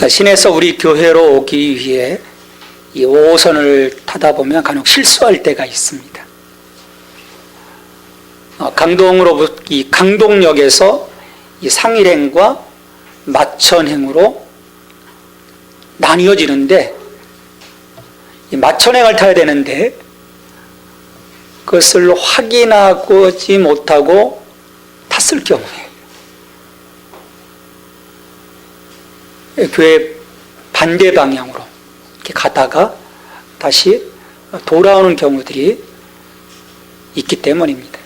시내에서 우리 교회로 오기 위해 이 5호선을 타다 보면 간혹 실수할 때가 있습니다. 이 강동역에서 이 상일행과 마천행으로 나뉘어지는데, 이 마천행을 타야 되는데 그것을 확인하지 못하고 탔을 경우에 교회 반대 방향으로 이렇게 가다가 다시 돌아오는 경우들이 있기 때문입니다.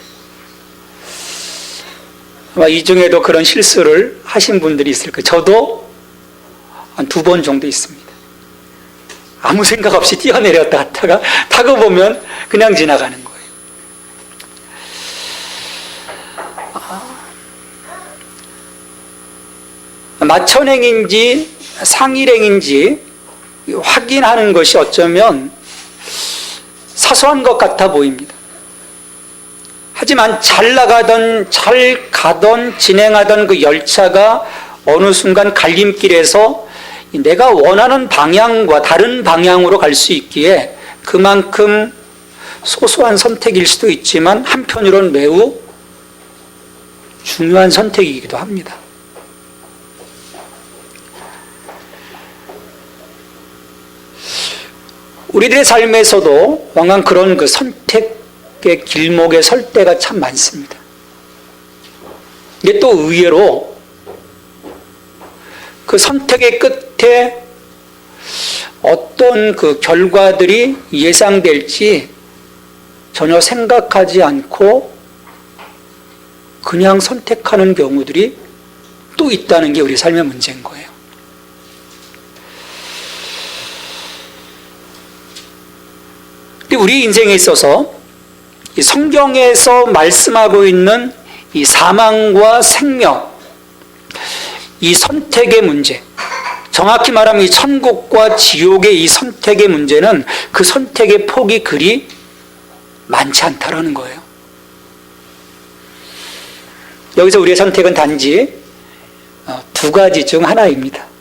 아마 이 중에도 그런 실수를 하신 분들이 있을 거예요. 저도 한 2번 정도 있습니다. 아무 생각 없이 뛰어내렸다 갔다가 타고 보면 그냥 지나가는 거예요. 마천행인지 상일행인지 확인하는 것이 어쩌면 사소한 것 같아 보입니다. 하지만 잘 가던 진행하던 그 열차가 어느 순간 갈림길에서 내가 원하는 방향과 다른 방향으로 갈 수 있기에 그만큼 소소한 선택일 수도 있지만 한편으로는 매우 중요한 선택이기도 합니다. 우리들의 삶에서도 왕왕 그런 그 선택의 길목에 설 때가 참 많습니다. 근데 또 의외로 그 선택의 끝에 어떤 그 결과들이 예상될지 전혀 생각하지 않고 그냥 선택하는 경우들이 또 있다는 게 우리 삶의 문제인 거예요. 우리 인생에 있어서 이 성경에서 말씀하고 있는 이 사망과 생명, 이 선택의 문제, 정확히 말하면 이 천국과 지옥의 이 선택의 문제는 그 선택의 폭이 그리 많지 않다라는 거예요. 여기서 우리의 선택은 단지 2가지 중 하나입니다.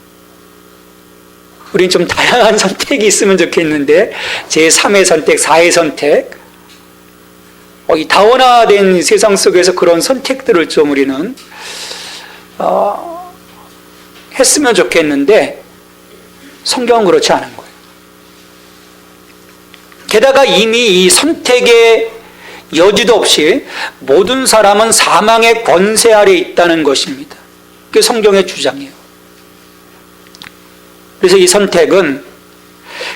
우린 좀 다양한 선택이 있으면 좋겠는데 제3의 선택, 4의 선택, 이 다원화된 세상 속에서 그런 선택들을 좀 우리는 했으면 좋겠는데 성경은 그렇지 않은 거예요. 게다가 이미 이 선택의 여지도 없이 모든 사람은 사망의 권세 아래 있다는 것입니다. 그게 성경의 주장이에요. 그래서 이 선택은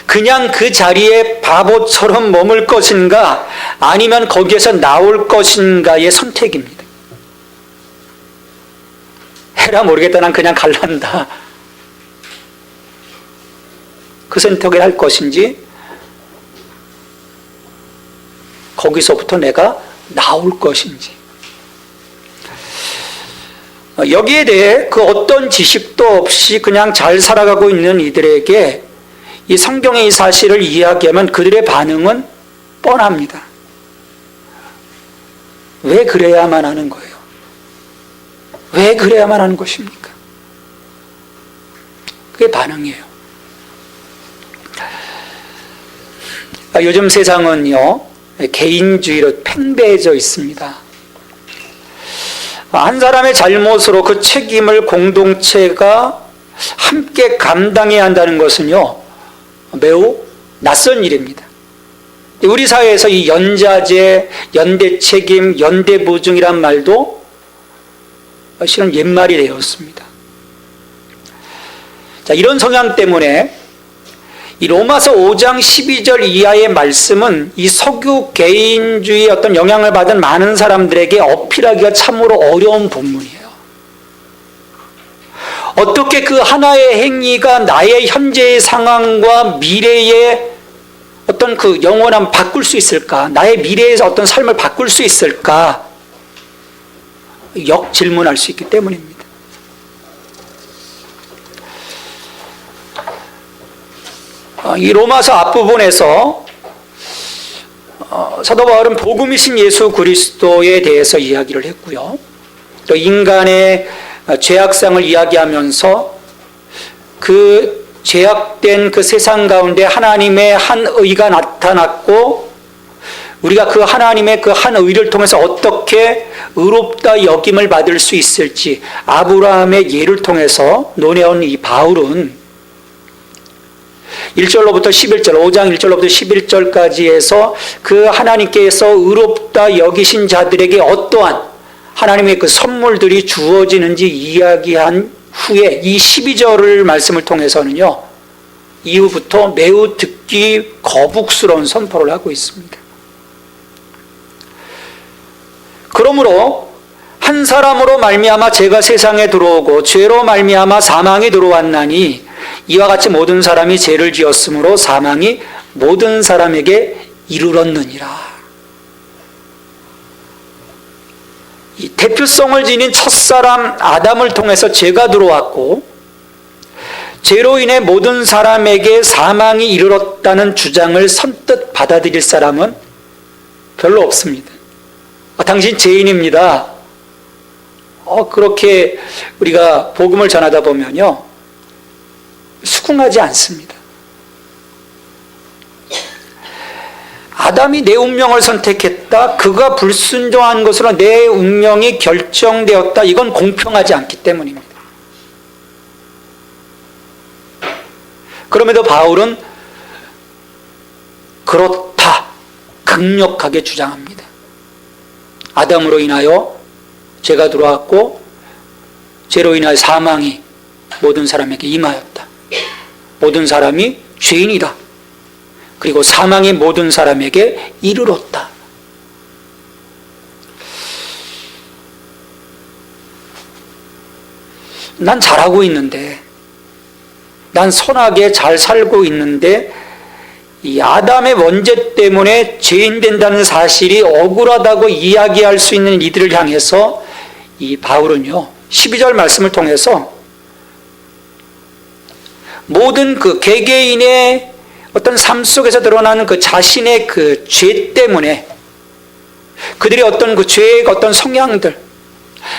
그냥 그 자리에 바보처럼 머물 것인가 아니면 거기에서 나올 것인가의 선택입니다. 해라 모르겠다, 난 그냥 갈란다. 그 선택을 할 것인지 거기서부터 내가 나올 것인지, 여기에 대해 그 어떤 지식도 없이 그냥 잘 살아가고 있는 이들에게 이 성경의 이 사실을 이야기하면 그들의 반응은 뻔합니다. 왜 그래야만 하는 거예요? 왜 그래야만 하는 것입니까? 그게 반응이에요. 요즘 세상은요, 개인주의로 팽배해져 있습니다. 한 사람의 잘못으로 그 책임을 공동체가 함께 감당해야 한다는 것은요, 매우 낯선 일입니다. 우리 사회에서 이 연자제, 연대책임, 연대보증이란 말도 실은 옛말이 되었습니다. 자, 이런 성향 때문에 이 로마서 5장 12절 이하의 말씀은 이 석유 개인주의의 어떤 영향을 받은 많은 사람들에게 어필하기가 참으로 어려운 본문이에요. 어떻게 그 하나의 행위가 나의 현재의 상황과 미래의 어떤 그 영원함을 바꿀 수 있을까? 나의 미래에서 어떤 삶을 바꿀 수 있을까? 역질문할 수 있기 때문입니다. 이 로마서 앞부분에서 사도 바울은 복음이신 예수 그리스도에 대해서 이야기를 했고요. 또 인간의 죄악상을 이야기하면서 그 죄악된 그 세상 가운데 하나님의 한 의가 나타났고, 우리가 그 하나님의 그 한 의를 통해서 어떻게 의롭다 여김을 받을 수 있을지 아브라함의 예를 통해서 논해온 이 바울은 1절로부터 11절, 5장 1절로부터 11절까지 해서 그 하나님께서 의롭다 여기신 자들에게 어떠한 하나님의 그 선물들이 주어지는지 이야기한 후에 이 12절을 말씀을 통해서는요, 이후부터 매우 듣기 거북스러운 선포를 하고 있습니다. 그러므로 한 사람으로 말미암아 죄가 세상에 들어오고 죄로 말미암아 사망이 들어왔나니 이와 같이 모든 사람이 죄를 지었으므로 사망이 모든 사람에게 이르렀느니라. 이 대표성을 지닌 첫사람 아담을 통해서 죄가 들어왔고, 죄로 인해 모든 사람에게 사망이 이르렀다는 주장을 선뜻 받아들일 사람은 별로 없습니다. 당신 죄인입니다. 그렇게 우리가 복음을 전하다 보면요, 수긍하지 않습니다. 아담이 내 운명을 선택했다, 그가 불순종한 것으로 내 운명이 결정되었다, 이건 공평하지 않기 때문입니다. 그럼에도 바울은 그렇다 강력하게 주장합니다. 아담으로 인하여 죄가 들어왔고 죄로 인하여 사망이 모든 사람에게 임하였다. 모든 사람이 죄인이다. 그리고 사망이 모든 사람에게 이르렀다. 난 잘하고 있는데, 난 선하게 잘 살고 있는데 이 아담의 원죄 때문에 죄인 된다는 사실이 억울하다고 이야기할 수 있는 이들을 향해서 이 바울은요, 12절 말씀을 통해서 모든 그 개개인의 어떤 삶 속에서 드러나는 그 자신의 그 죄 때문에 그들의 어떤 그 죄의 어떤 성향들,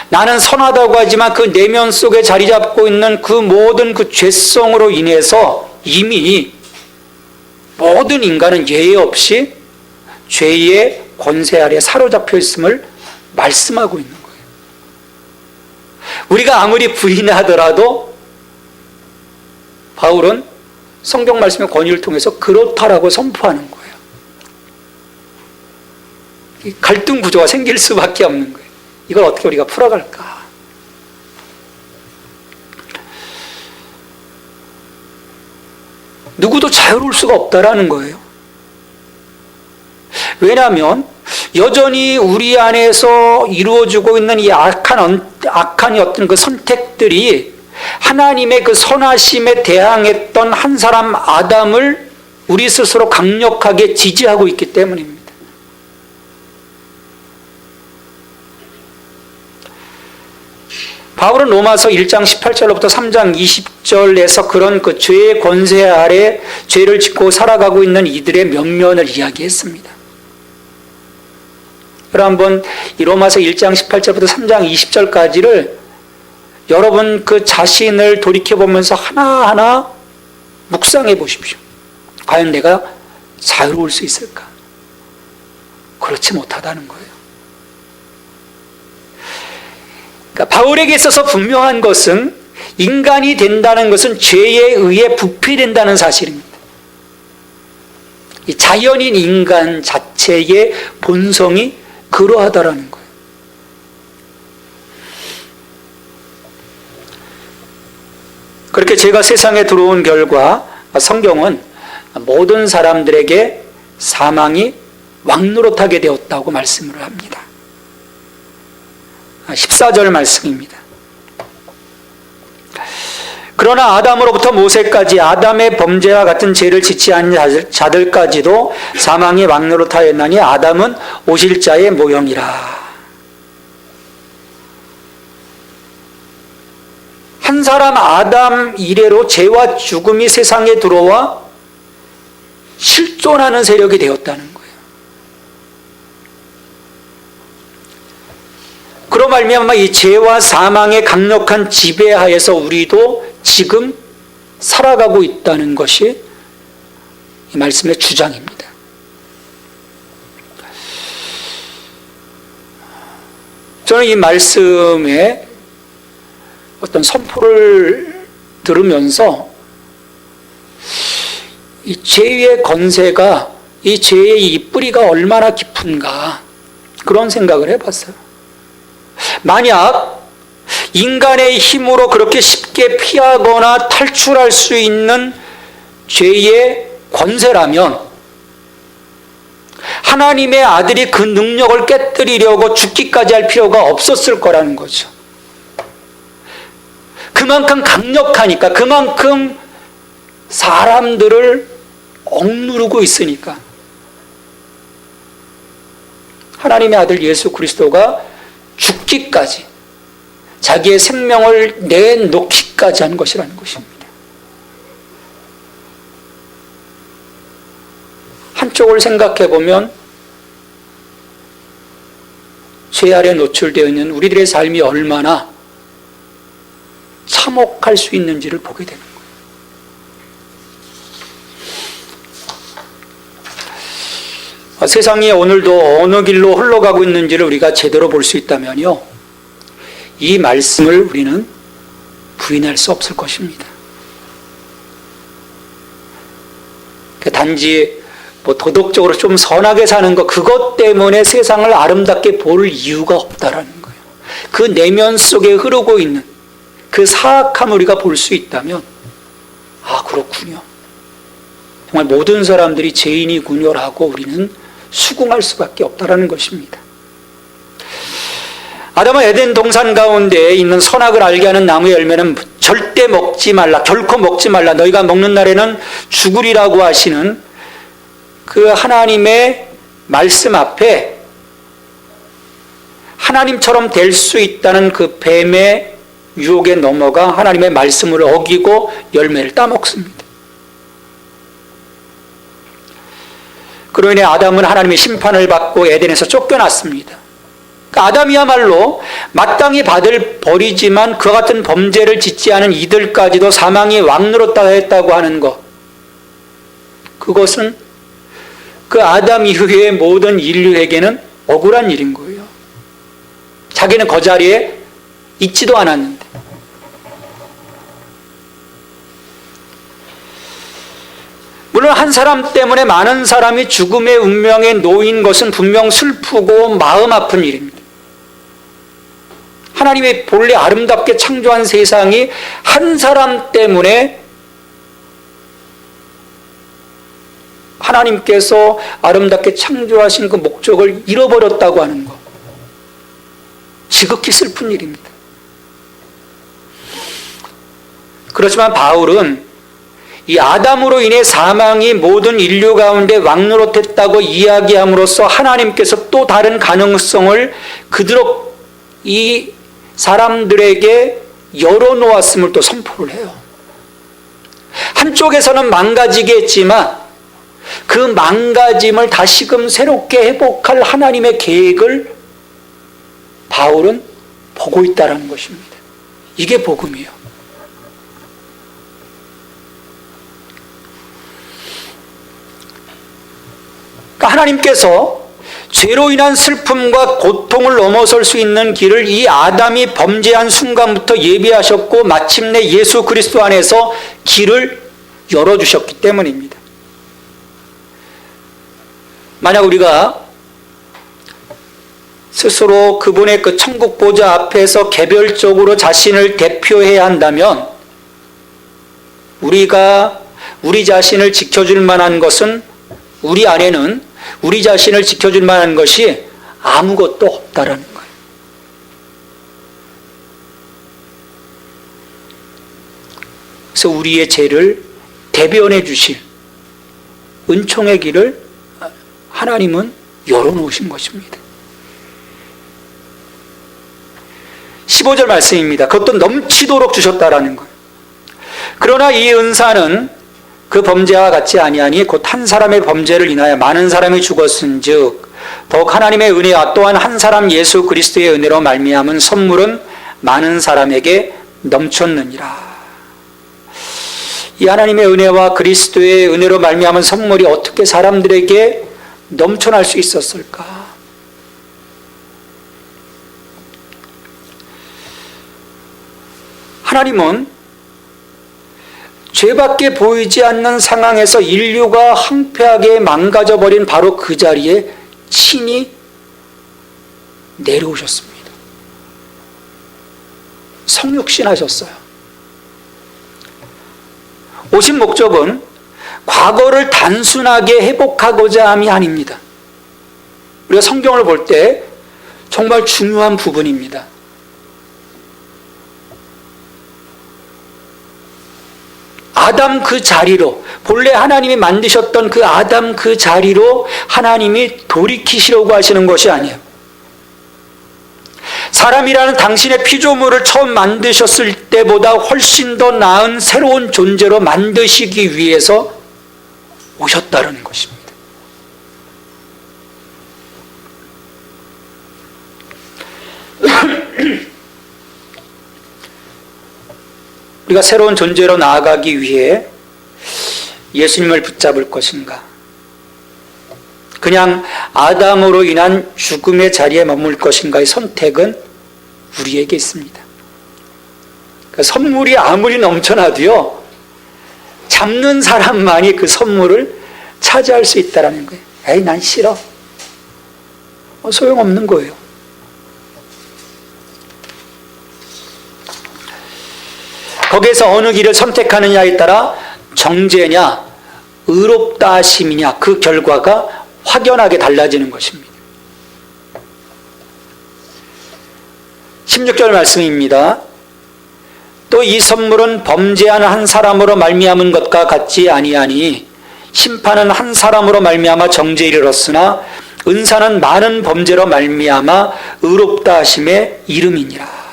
나는 선하다고 하지만 그 내면 속에 자리 잡고 있는 그 모든 그 죄성으로 인해서 이미 모든 인간은 예외 없이 죄의 권세 아래 사로잡혀 있음을 말씀하고 있는 거예요. 우리가 아무리 부인하더라도 바울은 성경 말씀의 권위를 통해서 그렇다라고 선포하는 거예요. 이 갈등 구조가 생길 수밖에 없는 거예요. 이걸 어떻게 우리가 풀어갈까? 누구도 자유로울 수가 없다라는 거예요. 왜냐하면 여전히 우리 안에서 이루어지고 있는 이 악한 어떤 그 선택들이 하나님의 그 선하심에 대항했던 한 사람 아담을 우리 스스로 강력하게 지지하고 있기 때문입니다. 바울은 로마서 1장 18절로부터 3장 20절에서 그런 그 죄의 권세 아래 죄를 짓고 살아가고 있는 이들의 면면을 이야기했습니다. 그럼 한번 이 로마서 1장 18절부터 3장 20절까지를 여러분 그 자신을 돌이켜보면서 하나하나 묵상해 보십시오. 과연 내가 자유로울 수 있을까? 그렇지 못하다는 거예요. 그러니까 바울에게 있어서 분명한 것은 인간이 된다는 것은 죄에 의해 부패된다는 사실입니다. 이 자연인 인간 자체의 본성이 그러하다라는 거예요. 그렇게 죄가 세상에 들어온 결과 성경은 모든 사람들에게 사망이 왕노릇하게 되었다고 말씀을 합니다. 14절 말씀입니다. 그러나 아담으로부터 모세까지 아담의 범죄와 같은 죄를 짓지 않은 자들까지도 사망이 왕노릇하였나니 아담은 오실 자의 모형이라. 한 사람 아담 이래로 죄와 죽음이 세상에 들어와 실존하는 세력이 되었다는 거예요. 그로 말미암아 이 죄와 사망의 강력한 지배하에서 우리도 지금 살아가고 있다는 것이 이 말씀의 주장입니다. 저는 이 말씀에 어떤 선포를 들으면서 이 죄의 건세가, 이 죄의 이 뿌리가 얼마나 깊은가 그런 생각을 해봤어요. 만약 인간의 힘으로 그렇게 쉽게 피하거나 탈출할 수 있는 죄의 권세라면 하나님의 아들이 그 능력을 깨뜨리려고 죽기까지 할 필요가 없었을 거라는 거죠. 그만큼 강력하니까, 그만큼 사람들을 억누르고 있으니까. 하나님의 아들 예수 그리스도가 죽기까지, 자기의 생명을 내놓기까지 한 것이라는 것입니다. 한쪽을 생각해 보면 죄 아래 노출되어 있는 우리들의 삶이 얼마나 참혹할 수 있는지를 보게 되는 거예요. 세상이 오늘도 어느 길로 흘러가고 있는지를 우리가 제대로 볼 수 있다면요, 이 말씀을 우리는 부인할 수 없을 것입니다. 단지 도덕적으로 좀 선하게 사는 것, 그것 때문에 세상을 아름답게 볼 이유가 없다라는 거예요. 그 내면 속에 흐르고 있는 그 사악함을 우리가 볼 수 있다면, 아, 그렇군요, 정말 모든 사람들이 죄인이군요라고 우리는 수긍할 수밖에 없다라는 것입니다. 아담은 에덴 동산 가운데 있는 선악을 알게 하는 나무의 열매는 절대 먹지 말라, 결코 먹지 말라, 너희가 먹는 날에는 죽으리라고 하시는 그 하나님의 말씀 앞에 하나님처럼 될 수 있다는 그 뱀의 유혹에 넘어가 하나님의 말씀을 어기고 열매를 따먹습니다. 그로 인해 아담은 하나님의 심판을 받고 에덴에서 쫓겨났습니다. 아담이야말로 마땅히 받을 벌이지만 그와 같은 범죄를 짓지 않은 이들까지도 사망이 왕노릇하다 했다고 하는 것, 그것은 그 아담 이후의 모든 인류에게는 억울한 일인 거예요. 자기는 그 자리에 있지도 않았는데. 물론 한 사람 때문에 많은 사람이 죽음의 운명에 놓인 것은 분명 슬프고 마음 아픈 일입니다. 하나님의 본래 아름답게 창조한 세상이 한 사람 때문에, 하나님께서 아름답게 창조하신 그 목적을 잃어버렸다고 하는 것, 지극히 슬픈 일입니다. 그렇지만 바울은 이 아담으로 인해 사망이 모든 인류 가운데 왕노릇했다고 이야기함으로써 하나님께서 또 다른 가능성을 그대로 이 사람들에게 열어놓았음을 또 선포를 해요. 한쪽에서는 망가지게 했지만 그 망가짐을 다시금 새롭게 회복할 하나님의 계획을 바울은 보고 있다는 것입니다. 이게 복음이에요. 그러니까 하나님께서 죄로 인한 슬픔과 고통을 넘어설 수 있는 길을 이 아담이 범죄한 순간부터 예비하셨고 마침내 예수 그리스도 안에서 길을 열어주셨기 때문입니다. 만약 우리가 스스로 그분의 그 천국 보좌 앞에서 개별적으로 자신을 대표해야 한다면 우리가 우리 자신을 지켜줄 만한 것은, 우리 안에는 우리 자신을 지켜줄 만한 것이 아무것도 없다라는 거예요. 그래서 우리의 죄를 대변해 주실 은총의 길을 하나님은 열어놓으신 것입니다. 15절 말씀입니다. 그것도 넘치도록 주셨다라는 거예요. 그러나 이 은사는 그 범죄와 같지 아니하니 곧 한 사람의 범죄를 인하여 많은 사람이 죽었은즉 더욱 하나님의 은혜와 또한 한 사람 예수 그리스도의 은혜로 말미암은 선물은 많은 사람에게 넘쳤느니라. 이 하나님의 은혜와 그리스도의 은혜로 말미암은 선물이 어떻게 사람들에게 넘쳐날 수 있었을까? 하나님은 죄밖에 보이지 않는 상황에서 인류가 황폐하게 망가져버린 바로 그 자리에 친히 내려오셨습니다. 성육신하셨어요. 오신 목적은 과거를 단순하게 회복하고자 함이 아닙니다. 우리가 성경을 볼 때 정말 중요한 부분입니다. 아담 그 자리로, 본래 하나님이 만드셨던 그 아담 그 자리로 하나님이 돌이키시려고 하시는 것이 아니에요. 사람이라는 당신의 피조물을 처음 만드셨을 때보다 훨씬 더 나은 새로운 존재로 만드시기 위해서 오셨다는 것입니다. 우리가 새로운 존재로 나아가기 위해 예수님을 붙잡을 것인가? 그냥 아담으로 인한 죽음의 자리에 머물 것인가의 선택은 우리에게 있습니다. 그 선물이 아무리 넘쳐나도요, 잡는 사람만이 그 선물을 차지할 수 있다는 거예요. 에이, 난 싫어. 소용없는 거예요. 거기에서 어느 길을 선택하느냐에 따라 정죄냐, 의롭다 하심이냐, 그 결과가 확연하게 달라지는 것입니다. 16절 말씀입니다. 또 이 선물은 범죄한 한 사람으로 말미암은 것과 같지 아니하니 심판은 한 사람으로 말미암아 정죄에 이르렀으나 은사는 많은 범죄로 말미암아 의롭다 하심의 이름이니라.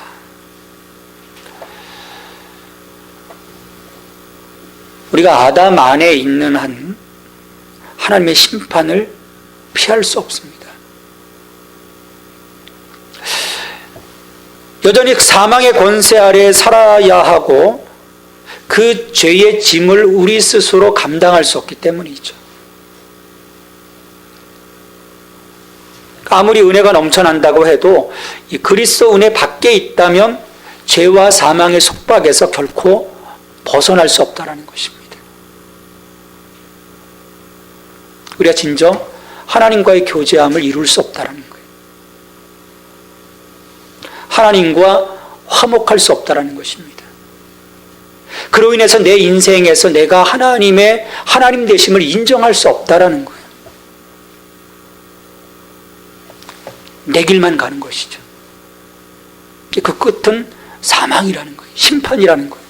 우리가 아담 안에 있는 한 하나님의 심판을 피할 수 없습니다. 여전히 사망의 권세 아래에 살아야 하고 그 죄의 짐을 우리 스스로 감당할 수 없기 때문이죠. 아무리 은혜가 넘쳐난다고 해도 이 그리스도 은혜 밖에 있다면 죄와 사망의 속박에서 결코 벗어날 수 없다는 것입니다. 우리가 진정 하나님과의 교제함을 이룰 수 없다는 거예요. 하나님과 화목할 수 없다는 것입니다. 그로 인해서 내 인생에서 내가 하나님의 하나님 되심을 인정할 수 없다는 거예요. 내 길만 가는 것이죠. 그 끝은 사망이라는 거예요. 심판이라는 거예요.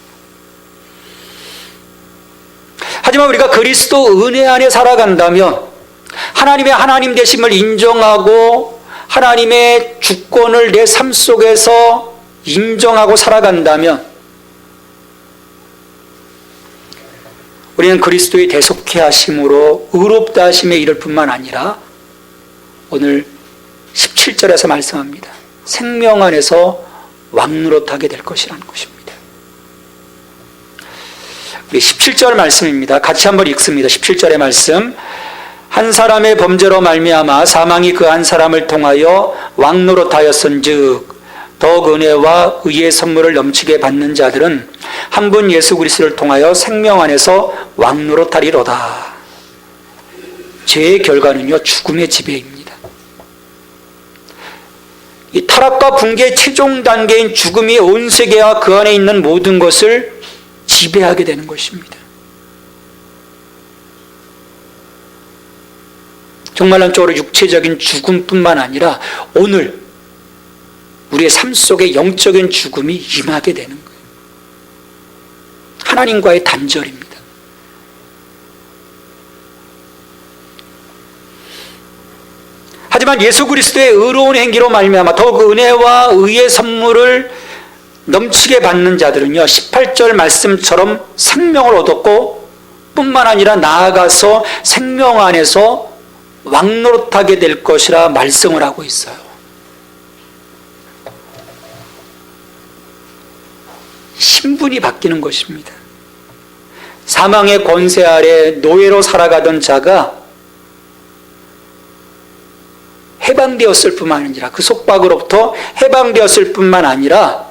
하지만 우리가 그리스도 은혜 안에 살아간다면 하나님의 하나님 되심을 인정하고 하나님의 주권을 내 삶 속에서 인정하고 살아간다면 우리는 그리스도의 대속케 하심으로 의롭다 하심에 이를 뿐만 아니라 오늘 17절에서 말씀합니다. 생명 안에서 왕노릇하게 될 것이라는 것입니다. 우리 17절 말씀입니다. 같이 한번 읽습니다. 17절의 말씀. 한 사람의 범죄로 말미암아 사망이 그 한 사람을 통하여 왕노릇하였은즉 더욱 은혜와 의의 선물을 넘치게 받는 자들은 한 분 예수 그리스도를 통하여 생명 안에서 왕노릇하리로다. 죄의 결과는요, 죽음의 지배입니다. 이 타락과 붕괴의 최종 단계인 죽음이 온 세계와 그 안에 있는 모든 것을 지배하게 되는 것입니다. 정말 한쪽으로 육체적인 죽음뿐만 아니라 오늘 우리의 삶 속에 영적인 죽음이 임하게 되는 거예요. 하나님과의 단절입니다. 하지만 예수 그리스도의 의로운 행기로 말미암아 더욱 은혜와 의의 선물을 넘치게 받는 자들은요, 18절 말씀처럼 생명을 얻었고 뿐만 아니라 나아가서 생명 안에서 왕노릇하게 될 것이라 말씀을 하고 있어요. 신분이 바뀌는 것입니다. 사망의 권세 아래 노예로 살아가던 자가 해방되었을 뿐만 아니라, 그 속박으로부터 해방되었을 뿐만 아니라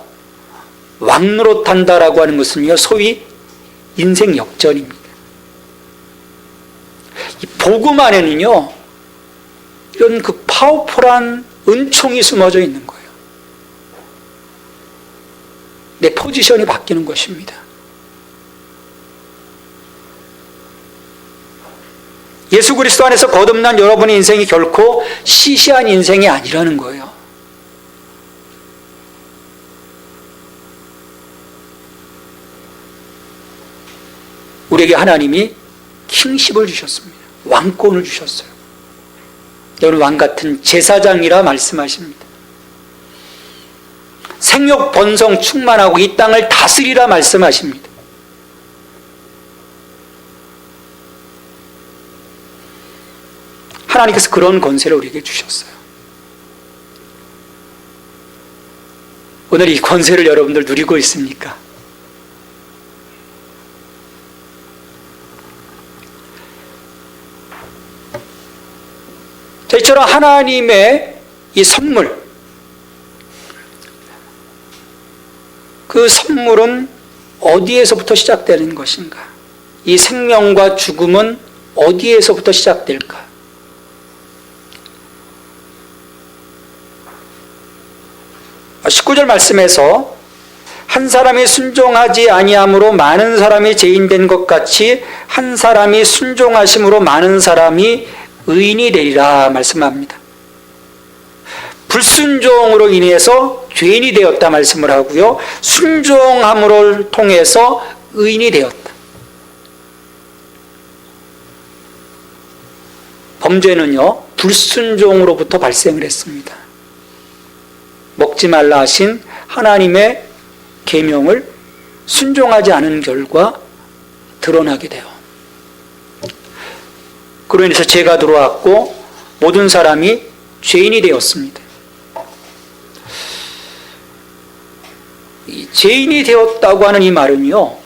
왕노릇한다라고 하는 것은요, 소위 인생 역전입니다. 이 복음 안에는요, 이런 그 파워풀한 은총이 숨어져 있는 거예요. 내 포지션이 바뀌는 것입니다. 예수 그리스도 안에서 거듭난 여러분의 인생이 결코 시시한 인생이 아니라는 거예요. 우리에게 하나님이 킹십을 주셨습니다. 왕권을 주셨어요. 너는 왕같은 제사장이라 말씀하십니다. 생육 번성 충만하고 이 땅을 다스리라 말씀하십니다. 하나님께서 그런 권세를 우리에게 주셨어요. 오늘 이 권세를 여러분들 누리고 있습니까? 자, 이처럼 하나님의 이 선물, 그 선물은 어디에서부터 시작되는 것인가? 이 생명과 죽음은 어디에서부터 시작될까? 19절 말씀에서 한 사람이 순종하지 아니함으로 많은 사람이 죄인된 것 같이 한 사람이 순종하심으로 많은 사람이 의인이 되리라 말씀합니다. 불순종으로 인해서 죄인이 되었다 말씀을 하고요, 순종함으로 통해서 의인이 되었다. 범죄는요, 불순종으로부터 발생을 했습니다. 먹지 말라 하신 하나님의 계명을 순종하지 않은 결과 드러나게 돼요. 그로 인해서 죄가 들어왔고 모든 사람이 죄인이 되었습니다. 이 죄인이 되었다고 하는 이 말은요,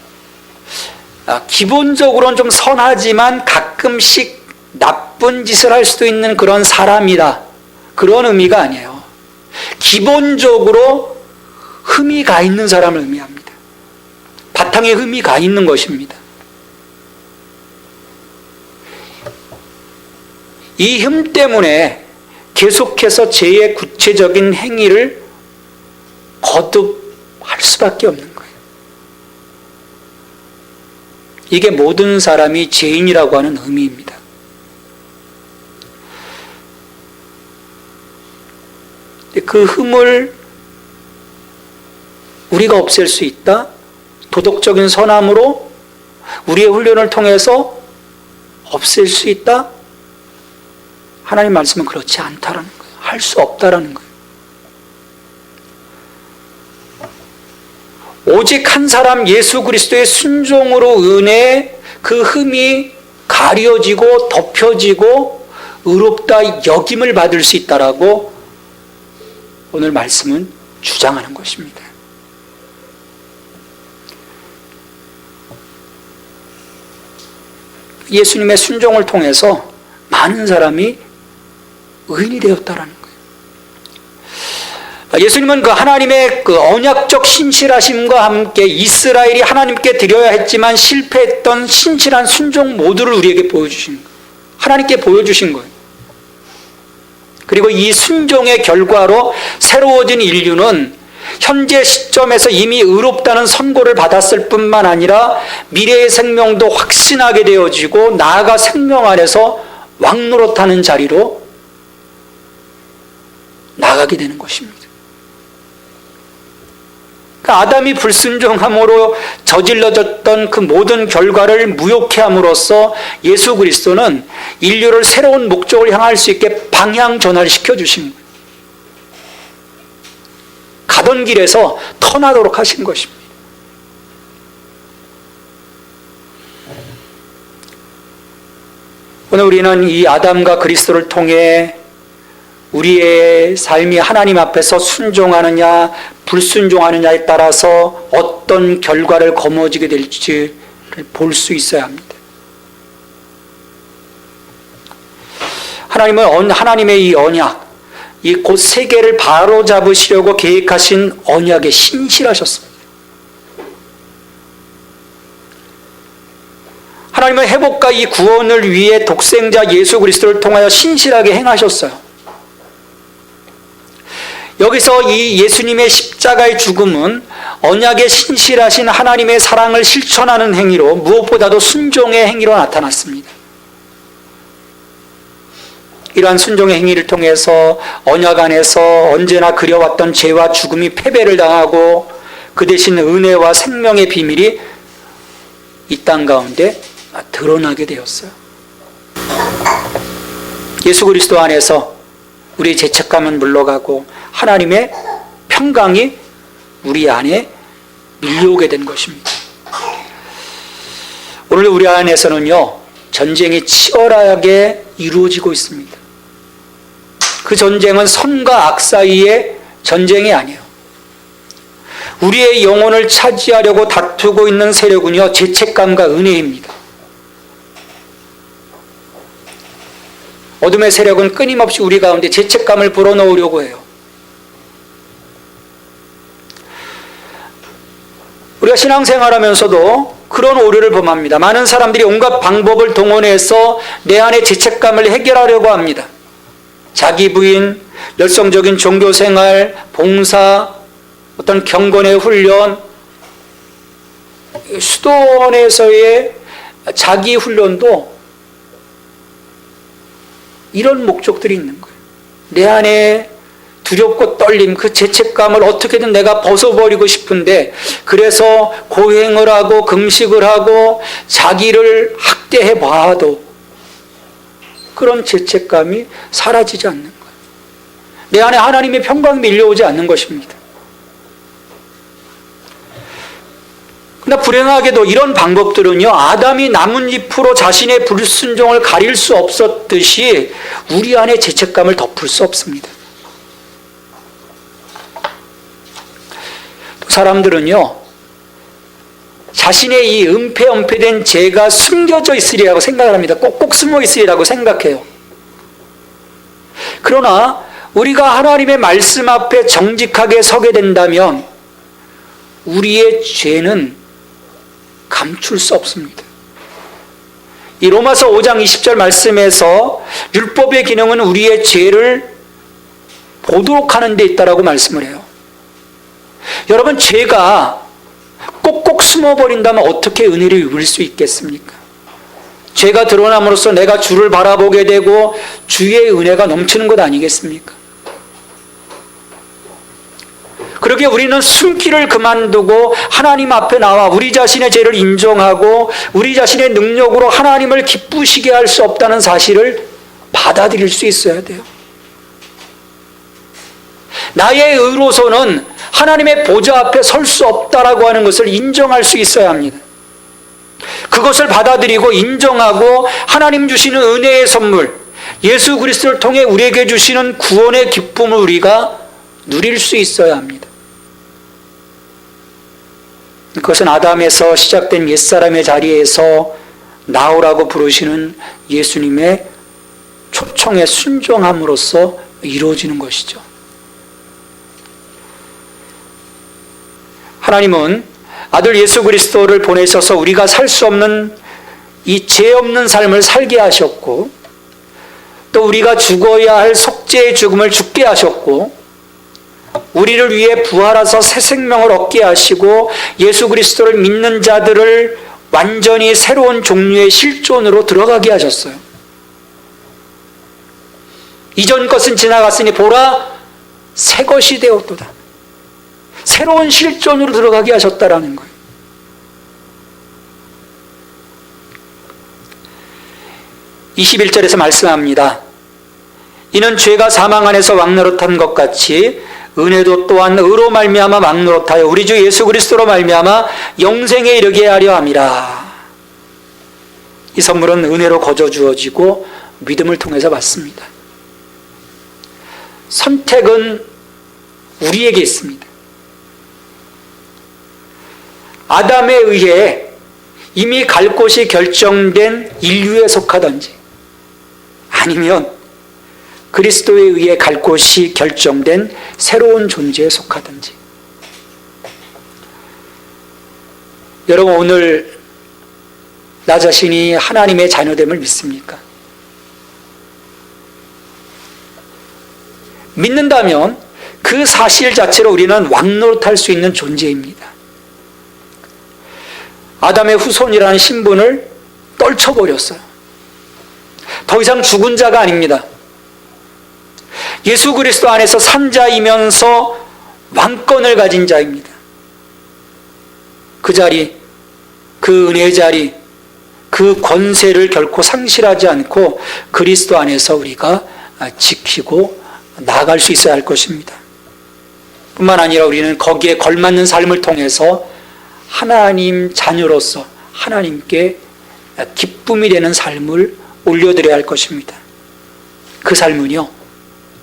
기본적으로는 좀 선하지만 가끔씩 나쁜 짓을 할 수도 있는 그런 사람이다, 그런 의미가 아니에요. 기본적으로 흠이 가 있는 사람을 의미합니다. 바탕에 흠이 가 있는 것입니다. 이 흠 때문에 계속해서 죄의 구체적인 행위를 거듭할 수밖에 없는 거예요. 이게 모든 사람이 죄인이라고 하는 의미입니다. 그 흠을 우리가 없앨 수 있다? 도덕적인 선함으로 우리의 훈련을 통해서 없앨 수 있다? 하나님 말씀은 그렇지 않다라는 거예요. 할 수 없다라는 거예요. 오직 한 사람 예수 그리스도의 순종으로 은혜, 그 흠이 가려지고 덮여지고 의롭다 여김을 받을 수 있다라고 오늘 말씀은 주장하는 것입니다. 예수님의 순종을 통해서 많은 사람이 의인이 되었다라는 거예요. 예수님은 그 하나님의 그 언약적 신실하심과 함께 이스라엘이 하나님께 드려야 했지만 실패했던 신실한 순종 모두를 우리에게 보여주신 거예요. 하나님께 보여주신 거예요. 그리고 이 순종의 결과로 새로워진 인류는 현재 시점에서 이미 의롭다는 선고를 받았을 뿐만 아니라 미래의 생명도 확신하게 되어지고 나아가 생명 안에서 왕노릇하는 자리로 나가게 되는 것입니다. 아담이 불순종함으로 저질러졌던 그 모든 결과를 무효케 함으로써 예수 그리스도는 인류를 새로운 목적을 향할 수 있게 방향 전환을 시켜주신 거예요. 가던 길에서 터나도록 하신 것입니다. 오늘 우리는 이 아담과 그리스도를 통해 우리의 삶이 하나님 앞에서 순종하느냐 불순종하느냐에 따라서 어떤 결과를 거머쥐게 될지 볼 수 있어야 합니다. 하나님은 하나님의 이 언약, 이 곧 세계를 바로 잡으시려고 계획하신 언약에 신실하셨습니다. 하나님은 회복과 이 구원을 위해 독생자 예수 그리스도를 통하여 신실하게 행하셨어요. 여기서 이 예수님의 십자가의 죽음은 언약에 신실하신 하나님의 사랑을 실천하는 행위로 무엇보다도 순종의 행위로 나타났습니다. 이러한 순종의 행위를 통해서 언약 안에서 언제나 그려왔던 죄와 죽음이 패배를 당하고 그 대신 은혜와 생명의 비밀이 이 땅 가운데 드러나게 되었어요. 예수 그리스도 안에서 우리의 죄책감은 물러가고 하나님의 평강이 우리 안에 밀려오게 된 것입니다. 오늘 우리 안에서는요, 전쟁이 치열하게 이루어지고 있습니다. 그 전쟁은 선과 악 사이의 전쟁이 아니에요. 우리의 영혼을 차지하려고 다투고 있는 세력은요, 죄책감과 은혜입니다. 어둠의 세력은 끊임없이 우리 가운데 죄책감을 불어넣으려고 해요. 우리가 신앙생활하면서도 그런 오류를 범합니다. 많은 사람들이 온갖 방법을 동원해서 내 안에 죄책감을 해결하려고 합니다. 자기 부인, 열성적인 종교생활, 봉사, 어떤 경건의 훈련, 수도원에서의 자기 훈련도 이런 목적들이 있는 거예요. 내 안에 두렵고 떨림, 그 죄책감을 어떻게든 내가 벗어버리고 싶은데, 그래서 고행을 하고 금식을 하고 자기를 학대해 봐도 그런 죄책감이 사라지지 않는 거예요. 내 안에 하나님의 평강이 밀려오지 않는 것입니다. 그러나 불행하게도 이런 방법들은요, 아담이 나뭇잎으로 자신의 불순종을 가릴 수 없었듯이 우리 안에 죄책감을 덮을 수 없습니다. 사람들은요, 자신의 이 은폐된 죄가 숨겨져 있으리라고 생각을 합니다. 꼭꼭 숨어 있으리라고 생각해요. 그러나 우리가 하나님의 말씀 앞에 정직하게 서게 된다면 우리의 죄는 감출 수 없습니다. 이 로마서 5장 20절 말씀에서 율법의 기능은 우리의 죄를 보도록 하는 데 있다라고 말씀을 해요. 여러분, 죄가 꼭꼭 숨어버린다면 어떻게 은혜를 입을 수 있겠습니까? 죄가 드러남으로써 내가 주를 바라보게 되고 주의 은혜가 넘치는 것 아니겠습니까? 그러기에 우리는 숨기를 그만두고 하나님 앞에 나와 우리 자신의 죄를 인정하고 우리 자신의 능력으로 하나님을 기쁘시게 할 수 없다는 사실을 받아들일 수 있어야 돼요. 나의 의로서는 하나님의 보좌 앞에 설 수 없다라고 하는 것을 인정할 수 있어야 합니다. 그것을 받아들이고 인정하고 하나님 주시는 은혜의 선물, 예수 그리스도를 통해 우리에게 주시는 구원의 기쁨을 우리가 누릴 수 있어야 합니다. 그것은 아담에서 시작된 옛사람의 자리에서 나오라고 부르시는 예수님의 초청에 순종함으로써 이루어지는 것이죠. 하나님은 아들 예수 그리스도를 보내셔서 우리가 살 수 없는 이 죄 없는 삶을 살게 하셨고, 또 우리가 죽어야 할 속죄의 죽음을 죽게 하셨고, 우리를 위해 부활하셔서 새 생명을 얻게 하시고 예수 그리스도를 믿는 자들을 완전히 새로운 종류의 실존으로 들어가게 하셨어요. 이전 것은 지나갔으니 보라, 새 것이 되었도다. 새로운 실존으로 들어가게 하셨다라는 거예요. (21절에서) 말씀합니다. 이는 죄가 사망 안에서 왕노릇한 것 같이 은혜도 또한 의로 말미암아 왕노릇하여 우리 주 예수 그리스도로 말미암아 영생에 이르게 하려 함이라. 이 선물은 은혜로 거저 주어지고 믿음을 통해서 받습니다. 선택은 우리에게 있습니다. 아담에 의해 이미 갈 곳이 결정된 인류에 속하든지 아니면 그리스도에 의해 갈 곳이 결정된 새로운 존재에 속하든지. 여러분, 오늘 나 자신이 하나님의 자녀됨을 믿습니까? 믿는다면 그 사실 자체로 우리는 왕노릇할 수 있는 존재입니다. 아담의 후손이라는 신분을 떨쳐버렸어요. 더 이상 죽은 자가 아닙니다. 예수 그리스도 안에서 산 자이면서 왕권을 가진 자입니다. 그 자리, 그 은혜의 자리, 그 권세를 결코 상실하지 않고 그리스도 안에서 우리가 지키고 나아갈 수 있어야 할 것입니다. 뿐만 아니라 우리는 거기에 걸맞는 삶을 통해서 하나님 자녀로서 하나님께 기쁨이 되는 삶을 올려드려야 할 것입니다. 그 삶은요,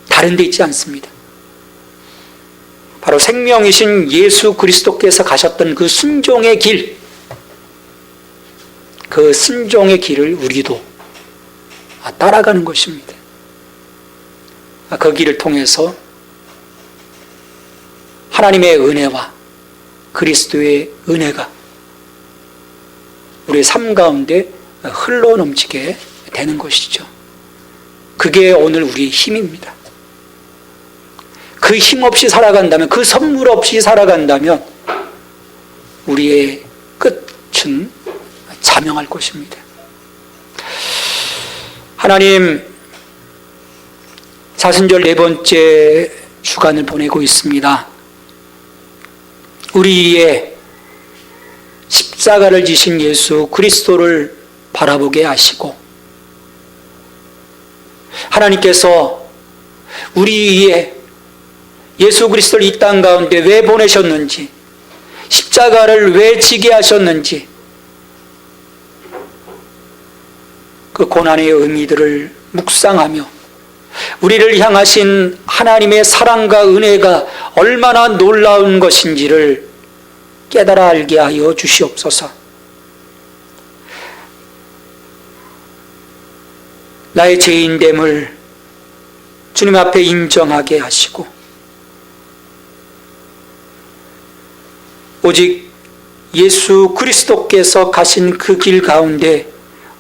다른 데 있지 않습니다. 바로 생명이신 예수 그리스도께서 가셨던 그 순종의 길, 그 순종의 길을 우리도 따라가는 것입니다. 그 길을 통해서 하나님의 은혜와 그리스도의 은혜가 우리의 삶 가운데 흘러 넘치게 되는 것이죠. 그게 오늘 우리의 힘입니다. 그 힘 없이 살아간다면, 그 선물 없이 살아간다면 우리의 끝은 자명할 것입니다. 하나님, 사순절 4번째 주간을 보내고 있습니다. 우리의 십자가를 지신 예수 그리스도를 바라보게 하시고, 하나님께서 우리 위에 예수 그리스도를 이 땅 가운데 왜 보내셨는지, 십자가를 왜 지게 하셨는지, 그 고난의 의미들을 묵상하며 우리를 향하신 하나님의 사랑과 은혜가 얼마나 놀라운 것인지를 깨달아 알게 하여 주시옵소서. 나의 죄인됨을 주님 앞에 인정하게 하시고, 오직 예수 그리스도께서 가신 그 길 가운데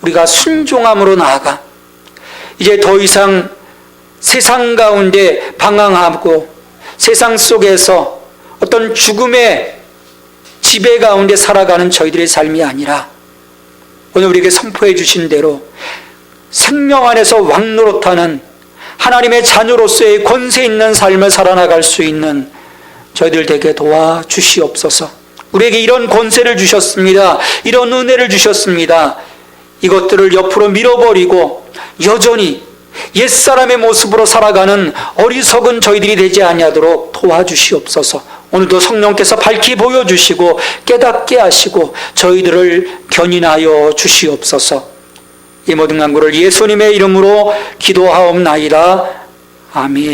우리가 순종함으로 나아가 이제 더 이상 세상 가운데 방황하고 세상 속에서 어떤 죽음의 지배 가운데 살아가는 저희들의 삶이 아니라 오늘 우리에게 선포해 주신 대로 생명 안에서 왕노릇하는 하나님의 자녀로서의 권세 있는 삶을 살아나갈 수 있는 저희들 되게 도와주시옵소서. 우리에게 이런 권세를 주셨습니다. 이런 은혜를 주셨습니다. 이것들을 옆으로 밀어버리고 여전히 옛사람의 모습으로 살아가는 어리석은 저희들이 되지 아니하도록 도와주시옵소서. 오늘도 성령께서 밝히 보여주시고 깨닫게 하시고 저희들을 견인하여 주시옵소서. 이 모든 간구를 예수님의 이름으로 기도하옵나이다. 아멘.